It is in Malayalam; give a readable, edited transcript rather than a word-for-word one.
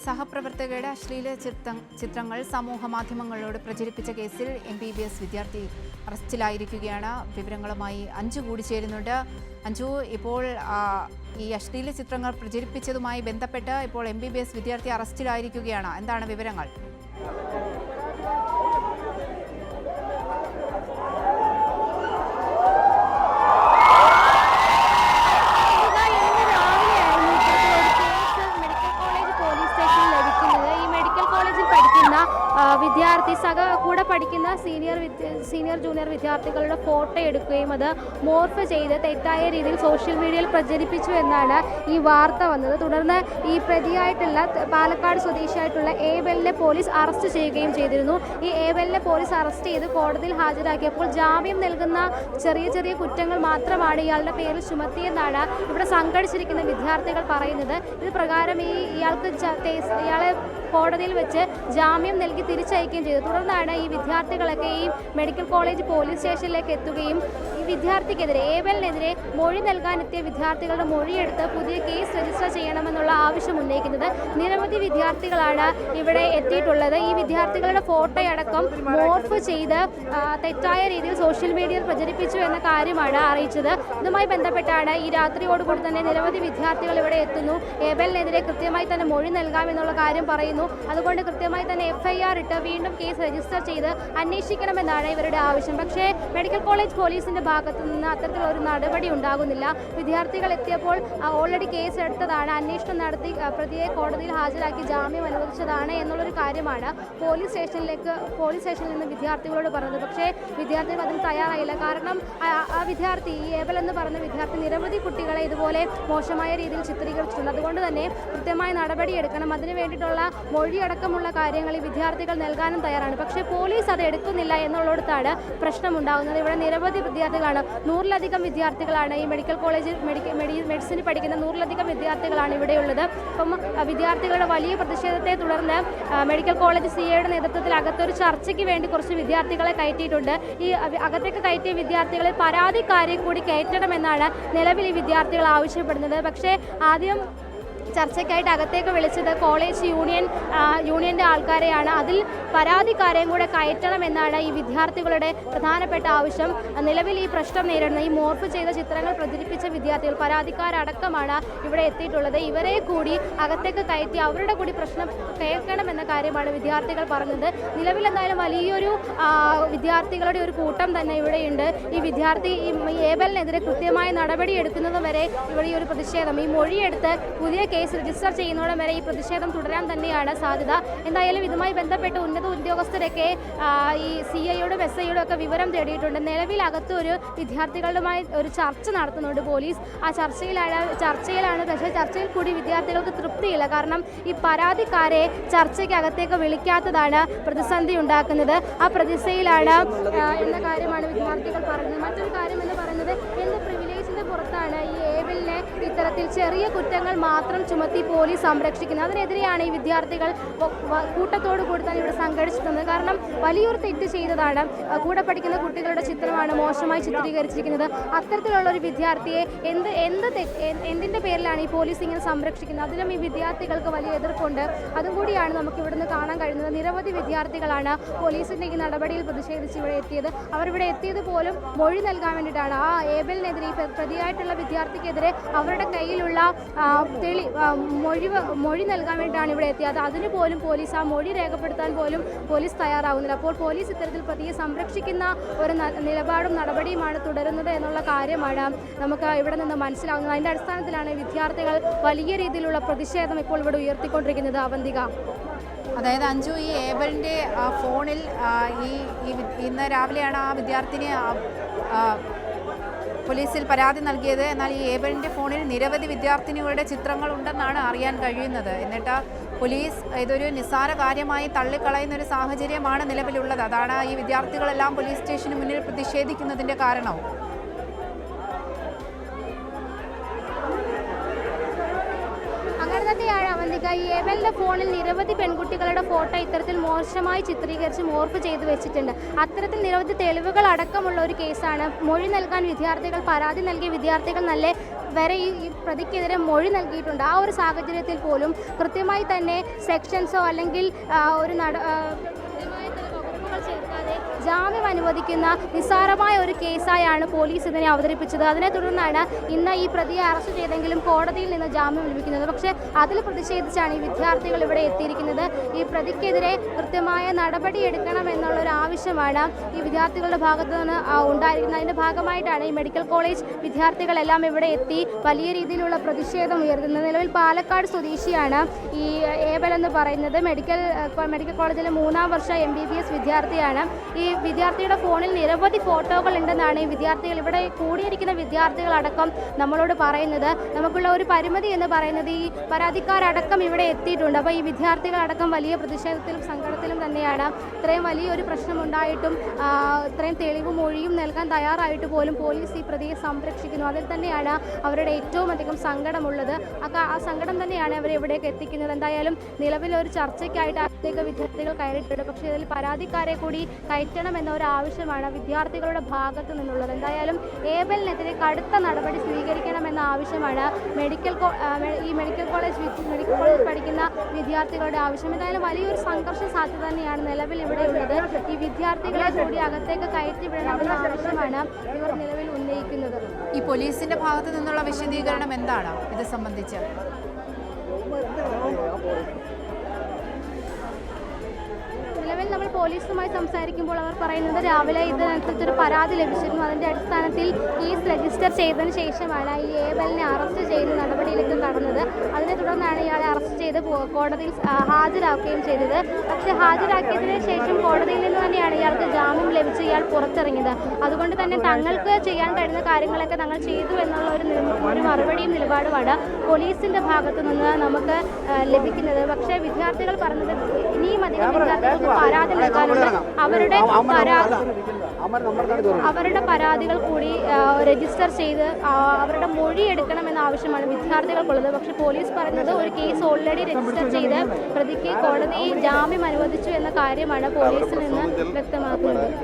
സഹപ്രവർത്തകരുടെ അശ്ലീല ചിത്രങ്ങൾ സമൂഹ മാധ്യമങ്ങളോട് പ്രചരിപ്പിച്ച കേസിൽ MBBS വിദ്യാർത്ഥി അറസ്റ്റിലായിരിക്കുകയാണ്. വിവരങ്ങളുമായി അഞ്ജു കൂടി ചേരുന്നുണ്ട്. അഞ്ജു, ഇപ്പോൾ ഈ അശ്ലീല ചിത്രങ്ങൾ പ്രചരിപ്പിച്ചതുമായി ബന്ധപ്പെട്ട് ഇപ്പോൾ MBBS വിദ്യാർത്ഥി അറസ്റ്റിലായിരിക്കുകയാണ്. എന്താണ് വിവരങ്ങൾ? വിദ്യാർത്ഥി കൂടെ പഠിക്കുന്ന സീനിയർ ജൂനിയർ വിദ്യാർത്ഥികളുടെ ഫോട്ടോ എടുക്കുകയും അത് മോർഫ് ചെയ്ത് തെറ്റായ രീതിയിൽ സോഷ്യൽ മീഡിയയിൽ പ്രചരിപ്പിച്ചു എന്നാണ് ഈ വാർത്ത വന്നത്. തുടർന്ന് ഈ പ്രതിയായിട്ടുള്ള പാലക്കാട് സ്വദേശിയായിട്ടുള്ള ഏബലിനെ പോലീസ് അറസ്റ്റ് ചെയ്യുകയും ചെയ്തിരുന്നു. ഈ ഏബലിനെ പോലീസ് അറസ്റ്റ് ചെയ്ത് കോടതിയിൽ ഹാജരാക്കിയപ്പോൾ ജാമ്യം നൽകുന്ന ചെറിയ ചെറിയ കുറ്റങ്ങൾ മാത്രമാണ് ഇയാളുടെ പേരിൽ ചുമത്തിയെന്നാണ് ഇവിടെ സംഘടിച്ചിരിക്കുന്ന വിദ്യാർത്ഥികൾ പറയുന്നത്. ഇത് പ്രകാരം ഇയാളെ കോടതിയിൽ വെച്ച് ജാമ്യം നൽകി തിരിച്ചയക്കുകയും ചെയ്തു. തുടർന്നാണ് ഈ വിദ്യാർത്ഥികളൊക്കെ ഈ മെഡിക്കൽ കോളേജ് പോലീസ് സ്റ്റേഷനിലേക്ക് എത്തുകയും ഈ വിദ്യാർത്ഥിക്കെതിരെ ഏബലിനെതിരെ മൊഴി നൽകാനെത്തിയ വിദ്യാർത്ഥികളുടെ മൊഴിയെടുത്ത് പുതിയ കേസ് രജിസ്റ്റർ ചെയ്യണമെന്നുള്ള ആവശ്യം ഉന്നയിക്കുന്നത്. നിരവധി വിദ്യാർത്ഥികളാണ് ഇവിടെ എത്തിയിട്ടുള്ളത്. ഈ വിദ്യാർത്ഥികളുടെ ഫോട്ടോയടക്കം മോർഫ് ചെയ്ത് തെറ്റായ രീതിയിൽ സോഷ്യൽ മീഡിയയിൽ പ്രചരിപ്പിച്ചു എന്ന കാര്യമാണ് അറിയിച്ചത്. ഇതുമായി ബന്ധപ്പെട്ടാണ് ഈ രാത്രിയോടുകൂടി തന്നെ നിരവധി വിദ്യാർത്ഥികൾ ഇവിടെ എത്തുന്നു. ഏബലിനെതിരെ കൃത്യമായി തന്നെ മൊഴി നൽകാമെന്നുള്ള കാര്യം പറയുന്നു. അതുകൊണ്ട് കൃത്യമായി തന്നെ FIR ഇട്ട് വീണ്ടും കേസ് രജിസ്റ്റർ ചെയ്ത് അന്വേഷിക്കണമെന്നാണ് ഇവരുടെ ആവശ്യം. പക്ഷേ മെഡിക്കൽ കോളേജ് പോലീസിന്റെ ഭാഗത്തു നിന്ന് അത്തരത്തിലൊരു നടപടി ഉണ്ടാകുന്നില്ല. വിദ്യാർത്ഥികൾ എത്തിയപ്പോൾ ഓൾറെഡി കേസ് എടുത്തതാണ്, അന്വേഷണം നടത്തി പ്രതിയെ കോടതിയിൽ ഹാജരാക്കി ജാമ്യം അനുവദിച്ചതാണ് എന്നുള്ളൊരു കാര്യമാണ് പോലീസ് സ്റ്റേഷനിൽ നിന്ന് വിദ്യാർത്ഥികളോട് പറഞ്ഞത്. പക്ഷേ വിദ്യാർത്ഥികൾ അതിന് തയ്യാറായില്ല. കാരണം ആ വിദ്യാർത്ഥി ഏബൽ എന്ന് പറഞ്ഞ വിദ്യാർത്ഥി നിരവധി കുട്ടികളെ ഇതുപോലെ മോശമായ രീതിയിൽ ചിത്രീകരിച്ചിട്ടുണ്ട്. അതുകൊണ്ട് തന്നെ കൃത്യമായ നടപടി എടുക്കണം. അതിന് വേണ്ടിയിട്ടുള്ള മൊഴിയടക്കമുള്ള കാര്യങ്ങൾ ഈ വിദ്യാർത്ഥികൾ നൽകാനും തയ്യാറാണ്. പക്ഷേ പോലീസ് അത് എടുക്കുന്നില്ല എന്നുള്ളിടത്താണ് പ്രശ്നമുണ്ടാകുന്നത്. ഇവിടെ നിരവധി വിദ്യാർത്ഥികളാണ്, 100-ലധികം വിദ്യാർത്ഥികളാണ് ഈ മെഡിക്കൽ കോളേജിൽ മെഡിസിൻ പഠിക്കുന്ന 100-ലധികം വിദ്യാർത്ഥികളാണ് ഇവിടെയുള്ളത്. അപ്പം വിദ്യാർത്ഥികളുടെ വലിയ പ്രതിഷേധത്തെ തുടർന്ന് മെഡിക്കൽ കോളേജ് CAയുടെ നേതൃത്വത്തിൽ അകത്തൊരു ചർച്ചയ്ക്ക് വേണ്ടി കുറച്ച് വിദ്യാർത്ഥികളെ കയറ്റിയിട്ടുണ്ട്. ഈ അകത്തേക്ക് കയറ്റിയ വിദ്യാർത്ഥികളെ പരാതിക്കാരെ കൂടി കയറ്റണമെന്നാണ് നിലവിൽ ഈ വിദ്യാർത്ഥികൾ ആവശ്യപ്പെടുന്നത്. പക്ഷേ ആദ്യം ചർച്ചയ്ക്കായിട്ട് അകത്തേക്ക് വിളിച്ചത് കോളേജ് യൂണിയൻ്റെ ആൾക്കാരെയാണ്. അതിൽ പരാതിക്കാരെയും കൂടെ കയറ്റണമെന്നാണ് ഈ വിദ്യാർത്ഥികളുടെ പ്രധാനപ്പെട്ട ആവശ്യം. നിലവിൽ ഈ പ്രശ്നം നേരിടുന്ന ഈ മോർഫ് ചെയ്ത ചിത്രങ്ങൾ പ്രചരിപ്പിച്ച വിദ്യാർത്ഥികൾ പരാതിക്കാരടക്കമാണ് ഇവിടെ എത്തിയിട്ടുള്ളത്. ഇവരെ കൂടി അകത്തേക്ക് കയറ്റി അവരുടെ കൂടി പ്രശ്നം കേൾക്കണമെന്ന കാര്യമാണ് വിദ്യാർത്ഥികൾ പറഞ്ഞത്. നിലവിൽ എന്തായാലും വലിയൊരു വിദ്യാർത്ഥികളുടെ ഒരു കൂട്ടം തന്നെ ഇവിടെയുണ്ട്. ഈ വിദ്യാർത്ഥി ഏബലിനെതിരെ കൃത്യമായ നടപടി എടുക്കുന്നത് വരെ ഇവിടെ ഈ ഒരു പ്രതിഷേധം, ഈ മൊഴിയെടുത്ത് പുതിയ കേസ് രജിസ്റ്റർ ചെയ്യുന്നതോടെ വരെ ഈ പ്രതിഷേധം തുടരാൻ തന്നെയാണ് സാധ്യത. എന്തായാലും ഇതുമായി ബന്ധപ്പെട്ട് ഉന്നത ഉദ്യോഗസ്ഥരൊക്കെ ഈ CIയോടും SIയോടും ഒക്കെ വിവരം തേടിയിട്ടുണ്ട്. നിലവിൽ അകത്ത് ഒരു വിദ്യാർത്ഥികളുമായി ഒരു ചർച്ച നടത്തുന്നുണ്ട് പോലീസ്. ആ ചർച്ചയിലാണ് പക്ഷേ ചർച്ചയിൽ കൂടി വിദ്യാർത്ഥികൾക്ക് തൃപ്തിയില്ല. കാരണം ഈ പരാതിക്കാരെ ചർച്ചയ്ക്ക് അകത്തേക്ക് വിളിക്കാത്തതാണ് പ്രതിസന്ധി ഉണ്ടാക്കുന്നത്. ആ പ്രതിസന്ധിയിലാണ് എന്ന കാര്യമാണ് വിദ്യാർത്ഥികൾ പറയുന്നത്. മറ്റൊരു കാര്യം എന്ന് പറയുന്നത്, എന്ത് പ്രിവിലേജിന്റെ പുറത്താണ് ഈ ഏബലിനെ ഇത്തരത്തിൽ ചെറിയ കുറ്റങ്ങൾ മാത്രം ചുമത്തി പോലീസ് സംരക്ഷിക്കുന്നത്? അതിനെതിരെയാണ് ഈ വിദ്യാർത്ഥികൾ കൂട്ടത്തോടു കൂടി തന്നെ ഇവിടെ സംഘടിച്ചിട്ടുള്ളത്. കാരണം വലിയൊരു തെറ്റ് ചെയ്തതാണ്, കൂടെ പഠിക്കുന്ന കുട്ടികളുടെ ചിത്രമാണ് മോശമായി ചിത്രീകരിച്ചിരിക്കുന്നത്. അത്തരത്തിലുള്ള ഒരു വിദ്യാർത്ഥിയെ എന്തിൻ്റെ പേരിലാണ് ഈ പോലീസ് ഇങ്ങനെ സംരക്ഷിക്കുന്നത്? അതിലും ഈ വിദ്യാർത്ഥികൾക്ക് വലിയ എതിർപ്പുണ്ട്. അതും കൂടിയാണ് നമുക്ക് ഇവിടുന്ന് കാണാൻ കഴിയുന്നത്. നിരവധി വിദ്യാർത്ഥികളാണ് പോലീസിൻ്റെ ഈ നടപടിയിൽ പ്രതിഷേധിച്ച് ഇവിടെ എത്തിയത്. അവരിവിടെ എത്തിയത് പോലും മൊഴി നൽകാൻ വേണ്ടിയിട്ടാണ്. ആ ഏബലിനെതിരെ, പ്രതിയായിട്ടുള്ള വിദ്യാർത്ഥിക്കെതിരെ അവരുടെ കയ്യിലുള്ള മൊഴി നൽകാൻ വേണ്ടിയിട്ടാണ് ഇവിടെ എത്തിയത്. അതിന് പോലും പോലീസ്, ആ മൊഴി രേഖപ്പെടുത്താൻ പോലും പോലീസ് തയ്യാറാവുന്നില്ല. അപ്പോൾ പോലീസ് ഇത്തരത്തിൽ പ്രതിയെ സംരക്ഷിക്കുന്ന ഒരു നിലപാടും നടപടിയുമാണ് തുടരുന്നത് എന്നുള്ള കാര്യമാണ് നമുക്ക് ഇവിടെ നിന്ന് മനസ്സിലാവുന്നത്. അതിൻ്റെ അടിസ്ഥാനത്തിലാണ് വിദ്യാർത്ഥികൾ വലിയ രീതിയിലുള്ള പ്രതിഷേധം ഇപ്പോൾ ഇവിടെ ഉയർത്തിക്കൊണ്ടിരിക്കുന്നത്. അവന്തിക, അതായത് അഞ്ജു, ഈ ഏബലിൻ്റെ ഫോണിൽ ഇന്ന് രാവിലെയാണ് ആ വിദ്യാർത്ഥിനി പോലീസിൽ പരാതി നൽകിയത്. എന്നാൽ ഈ ഏബലിൻ്റെ ഫോണിൽ നിരവധി വിദ്യാർത്ഥിനികളുടെ ചിത്രങ്ങൾ ഉണ്ടെന്നാണ് അറിയാൻ കഴിയുന്നത്. എന്നിട്ട് പോലീസ് ഇതൊരു നിസ്സാര കാര്യമായി തള്ളിക്കളയുന്ന ഒരു സാഹചര്യമാണ് നിലവിലുള്ളത്. അതാണ് ഈ വിദ്യാർത്ഥികളെല്ലാം പോലീസ് സ്റ്റേഷന് മുന്നിൽ പ്രതിഷേധിക്കുന്നതിൻ്റെ കാരണവും. അങ്ങനെ തന്നെയാണ് അവന്തിക. ഈ ഏബലിൻ്റെ ഫോണിൽ നിരവധി പെൺകുട്ടികളുടെ ഫോട്ടോ ഇത്തരത്തിൽ മോശമായി ചിത്രീകരിച്ച് മോർഫ് ചെയ്ത് വെച്ചിട്ടുണ്ട്. അത്തരത്തിൽ നിരവധി തെളിവുകൾ അടക്കമുള്ള ഒരു കേസാണ്. മൊഴി നൽകാൻ വിദ്യാർത്ഥികൾ, പരാതി നൽകിയ വിദ്യാർത്ഥികൾ വരെ ഈ പ്രതിക്കെതിരെ മൊഴി നൽകിയിട്ടുണ്ട്. ആ ഒരു സാഹചര്യത്തിൽ പോലും കൃത്യമായി തന്നെ സെക്ഷൻസോ അല്ലെങ്കിൽ ഒരു വകുപ്പുകൾ ചേർക്കാതെ ജാമ്യം അനുവദിക്കുന്ന നിസ്സാരമായ ഒരു കേസായാണ് പോലീസ് ഇതിനെ അവതരിപ്പിച്ചത്. അതിനെ തുടർന്നാണ് ഇന്ന് ഈ പ്രതിയെ അറസ്റ്റ് ചെയ്തെങ്കിലും കോടതിയിൽ നിന്ന് ജാമ്യം ലഭിക്കുന്നത്. പക്ഷേ അതിൽ പ്രതിഷേധിച്ചാണ് ഈ വിദ്യാർത്ഥികൾ ഇവിടെ എത്തിയിരിക്കുന്നത്. ഈ പ്രതിക്കെതിരെ കൃത്യമായ നടപടിയെടുക്കണം എന്നുള്ളൊരു ആവശ്യമാണ് ഈ വിദ്യാർത്ഥികളുടെ ഭാഗത്തു നിന്ന് ഉണ്ടായിരിക്കുന്നത്. അതിൻ്റെ ഭാഗമായിട്ടാണ് ഈ മെഡിക്കൽ കോളേജ് വിദ്യാർത്ഥികളെല്ലാം ഇവിടെ എത്തി വലിയ രീതിയിലുള്ള പ്രതിഷേധം ഉയർത്തുന്നത്. നിലവിൽ പാലക്കാട് സ്വദേശിയാണ് ഈ ഏബൽ എന്ന് പറയുന്നത്. മെഡിക്കൽ കോളേജിലെ 3ാം വർഷ MBBS വിദ്യാർത്ഥിയാണ്. ഈ വിദ്യാർത്ഥിയുടെ ഫോണിൽ നിരവധി ഫോട്ടോകൾ ഉണ്ടെന്നാണ് ഈ വിദ്യാർത്ഥികൾ, ഇവിടെ കൂടിയിരിക്കുന്ന വിദ്യാർത്ഥികളടക്കം നമ്മളോട് പറയുന്നത്. നമുക്കുള്ള ഒരു പരിമിതി എന്ന് പറയുന്നത് ഈ പരാതിക്കാരടക്കം ഇവിടെ എത്തിയിട്ടുണ്ട്. അപ്പോൾ ഈ വിദ്യാർത്ഥികളടക്കം വലിയ പ്രതിഷേധത്തിലും സങ്കടത്തിലും തന്നെയാണ്. ഇത്രയും വലിയൊരു പ്രശ്നമുണ്ടായിട്ടും ഇത്രയും തെളിവും മൊഴിയും നൽകാൻ തയ്യാറായിട്ട് പോലും പോലീസ് ഈ പ്രതിയെ സംരക്ഷിക്കുന്നു. അതിൽ തന്നെയാണ് അവരുടെ ഏറ്റവും അധികം സങ്കടമുള്ളത്. ആ സങ്കടം തന്നെയാണ് അവരെ ഇവിടേക്ക് എത്തിക്കുന്നത്. എന്തായാലും നിലവിലൊരു ചർച്ചയ്ക്കായിട്ട് അധിക വിദ്യാർത്ഥികൾ കയറിയിട്ടുണ്ട്. പക്ഷേ ഇതിൽ പരാതിക്കാരെ കൂടി കയറ്റണം എന്ന ഒരു ആവശ്യമാണ് വിദ്യാർത്ഥികളുടെ ഭാഗത്തു നിന്നുള്ളത്. എന്തായാലും ഏബലിനെതിരെ കടുത്ത നടപടി സ്വീകരിക്കണമെന്ന ആവശ്യമാണ് മെഡിക്കൽ കോളേജ് പഠിക്കുന്ന വിദ്യാർത്ഥികളുടെ ആവശ്യം. എന്തായാലും വലിയൊരു സംഘർഷ സാധ്യത തന്നെയാണ് നിലവിൽ ഇവിടെ ഉള്ളത്. ഈ വിദ്യാർത്ഥികളെ കൂടി അകത്തേക്ക് കയറ്റിവിടണമെന്ന ആവശ്യമാണ് ഇവർ നിലവിൽ ഉന്നയിക്കുന്നത്. ഈ പോലീസിന്റെ ഭാഗത്തു നിന്നുള്ള വിശദീകരണം എന്താണ് ഇത് സംബന്ധിച്ച്? നിലവിൽ നമ്മൾ പോലീസുമായി സംസാരിക്കുമ്പോൾ അവർ പറയുന്നത് രാവിലെ ഇതിനനുസരിച്ചൊരു പരാതി ലഭിച്ചിരുന്നു. അതിൻ്റെ അടിസ്ഥാനത്തിൽ കേസ് രജിസ്റ്റർ ചെയ്തതിന് ശേഷമാണ് ഈ ഏബലിനെ അറസ്റ്റ് ചെയ്ത് നടപടിയിലേക്ക് കടന്നത്. അതിനെ തുടർന്നാണ് ഇയാളെ അറസ്റ്റ് ചെയ്ത് കോടതിയിൽ ഹാജരാക്കുകയും ചെയ്തത്. പക്ഷേ ഹാജരാക്കിയതിന് ശേഷം കോടതിയിൽ നിന്ന് തന്നെയാണ് ഇയാൾക്ക് ജാമ്യം ലഭിച്ച് ഇയാൾ പുറത്തിറങ്ങിയത്. അതുകൊണ്ട് തന്നെ തങ്ങൾക്ക് ചെയ്യാൻ കഴിയുന്ന കാര്യങ്ങളൊക്കെ തങ്ങൾ ചെയ്തു എന്നുള്ള ഒരു മറുപടിയും നിലപാടുമാണ് പോലീസിൻ്റെ ഭാഗത്തു നിന്ന് നമുക്ക് ലഭിക്കുന്നത്. പക്ഷേ വിദ്യാർത്ഥികൾ പറഞ്ഞത് ഇനിയും അധികം വിദ്യാർത്ഥികൾക്ക് പരാതി നൽകാനുണ്ട്. അവരുടെ പരാതികൾ കൂടി രജിസ്റ്റർ ചെയ്ത് അവരുടെ മൊഴി എടുക്കണമെന്ന ആവശ്യമാണ് വിദ്യാർത്ഥികൾക്കുള്ളത്. പക്ഷേ പോലീസ് പറയുന്നത് ഒരു കേസ് ഓൾറെഡി രജിസ്റ്റർ ചെയ്ത് പ്രതിക്ക് കോടതി ജാമ്യം അനുവദിച്ചു എന്ന കാര്യമാണ് പോലീസിൽ നിന്ന് വ്യക്തമാക്കുന്നത്.